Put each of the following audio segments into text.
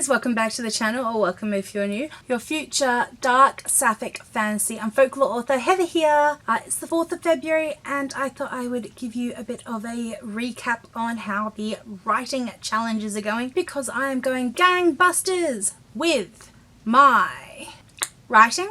guys, welcome back to the channel, or welcome if you're new. Your future dark sapphic fantasy and folklore author Heather here. It's the 4th of February and I thought I would give you a bit of a recap on how the writing challenges are going, because I am going gangbusters with my writing.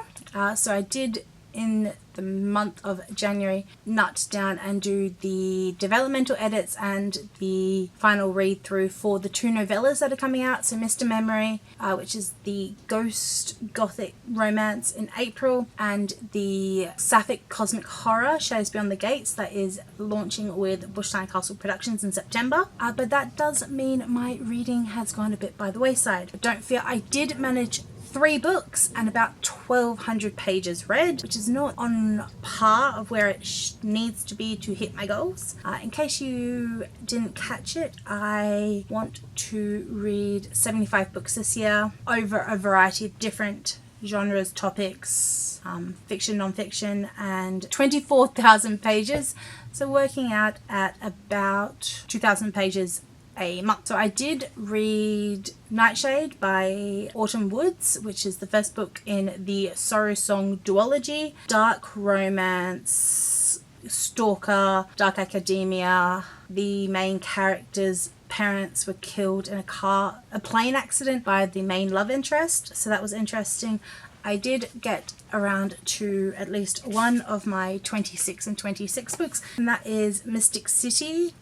So I did, in the month of January, nut down and do the developmental edits and the final read through for the 2 novellas that are coming out. So Mr. Memory, which is the ghost Gothic romance, in April, and the Sapphic cosmic horror Shadows Beyond the Gates that is launching with Bushline Castle Productions in September. But that does mean my reading has gone a bit by the wayside. But don't fear, I did manage 3 books and about 1,200 pages read, which is not on par of where it needs to be to hit my goals. In case you didn't catch it, I want to read 75 books this year over a variety of different genres, topics, fiction, non-fiction, and 24,000 pages. So working out at about 2,000 pages a month. So I did read Nightshade by Autumn Woods, which is the first book in the Sorrowsong duology. Dark romance, stalker, dark academia. The main character's parents were killed in a plane accident by the main love interest, so that was interesting. I did get around to at least one of my 26 and 26 books, and that is Mystic City,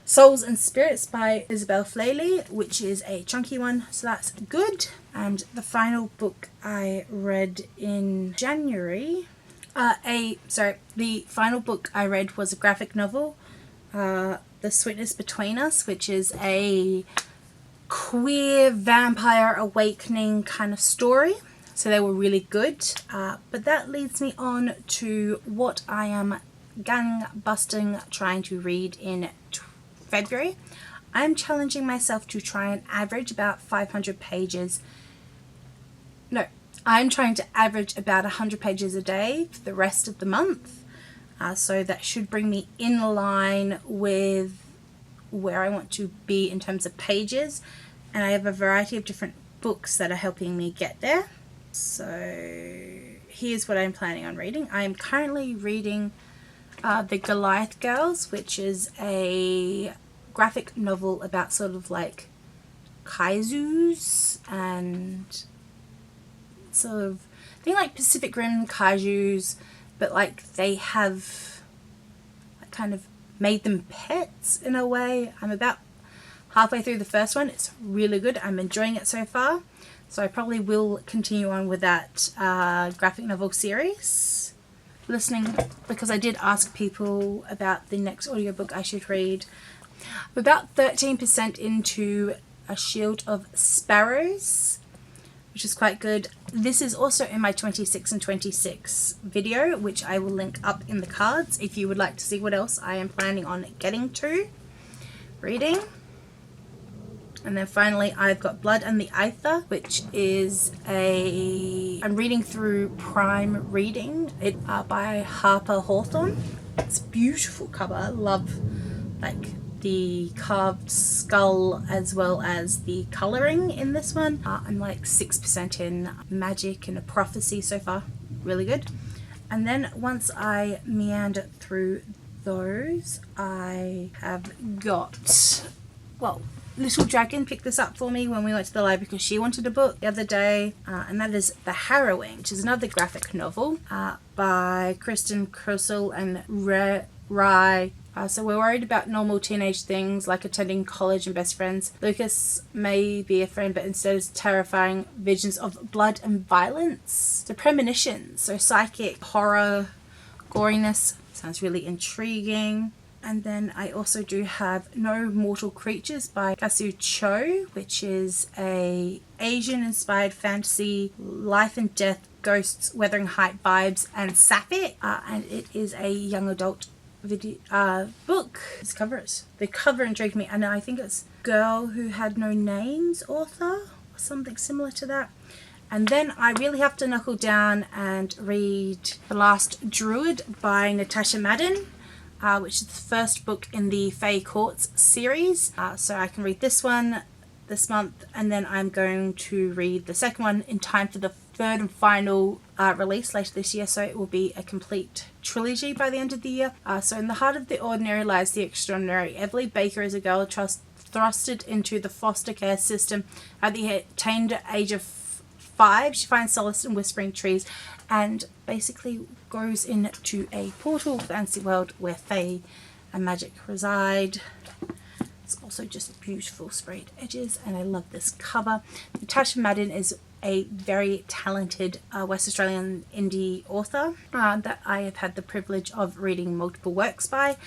Souls and Spirits by Isabelle Fleil, which is a chunky one, so that's good. And the final book I read in January, the final book I read was a graphic novel, The Sweetness Between Us, which is a queer vampire awakening kind of story. So they were really good. But that leads me on to what I am gang-busting trying to read in February. I'm challenging myself to try and average about 500 pages. No, I'm trying to average about 100 pages a day for the rest of the month. So that should bring me in line with where I want to be in terms of pages. And I have a variety of different books that are helping me get there. So here's what I'm planning on reading. I am currently reading the Golaith Girls, which is a graphic novel about sort of like kaizus and sort of thing like Pacific Rim kaijus, but like they have kind of made them pets in a way. I'm about halfway through the first one. It's really good. I'm enjoying it so far. So I probably will continue on with that graphic novel series. Listening, because I did ask people about the next audiobook I should read. I'm about 13% into A Shield of Sparrows, which is quite good. This is also in my 26 and 26 video, which I will link up in the cards if you would like to see what else I am planning on getting to reading. And then finally I've got Blood and the Aether, which is I'm reading through Prime Reading, it by Harper Hawthorne. It's a beautiful cover. I love like the carved skull as well as the colouring in this one. I'm like 6% in magic and a prophecy so far. Really good. And then once I meander through those, I have got, well, Little Dragon picked this up for me when we went to the library because she wanted a book the other day, and that is The Harrowing, which is another graphic novel by Kristin Cashore Rye. So we're worried about normal teenage things like attending college and best friends. Lucas may be a friend, but instead is terrifying visions of blood and violence. So premonitions, so psychic, horror, goriness. Sounds really intriguing. And then I also do have No Mortal Creatures by Kasu Cho, which is a Asian-inspired fantasy, life and death, ghosts, Wuthering Height vibes, and Sapphic. And it is a young adult book. The cover intrigued me, and I think it's Girl Who Had No Names author, or something similar to that. And then I really have to knuckle down and read The Last Druid by Natasha Madden. Which is the first book in the Fae Courts series. So I can read this one, this month, and then I'm going to read the second one in time for the third and final release later this year, so it will be a complete trilogy by the end of the year. So in the heart of the ordinary lies the extraordinary. Everly Baker is a girl thrusted into the foster care system at the tender age of 5. She finds solace in whispering trees and basically goes into a portal fantasy world where fae and magic reside. It's also just beautiful sprayed edges, and I love this cover. Natasha Madden is a very talented West Australian indie author that I have had the privilege of reading multiple works by.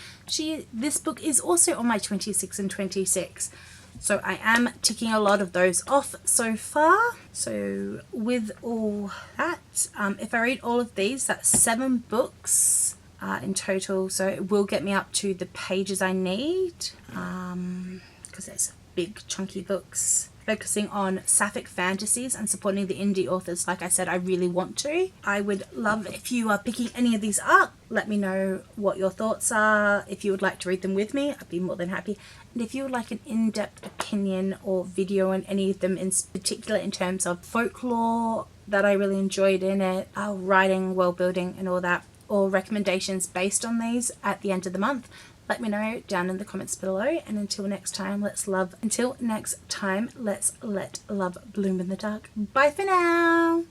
This book is also on my 26 and 26. So I am ticking a lot of those off so far. So with all that, if I read all of these, that's 7 books in total. So it will get me up to the pages I need, because there's big chunky books. Focusing on Sapphic fantasies and supporting the indie authors. Like I said, I really want to. I would love if you are picking any of these up. Let me know what your thoughts are. If you would like to read them with me, I'd be more than happy. And if you would like an in-depth opinion or video on any of them, in particular in terms of folklore that I really enjoyed in it, writing, world building and all that, or recommendations based on these at the end of the month, let me know down in the comments below. And until next time, let's let love bloom in the dark. Bye for now.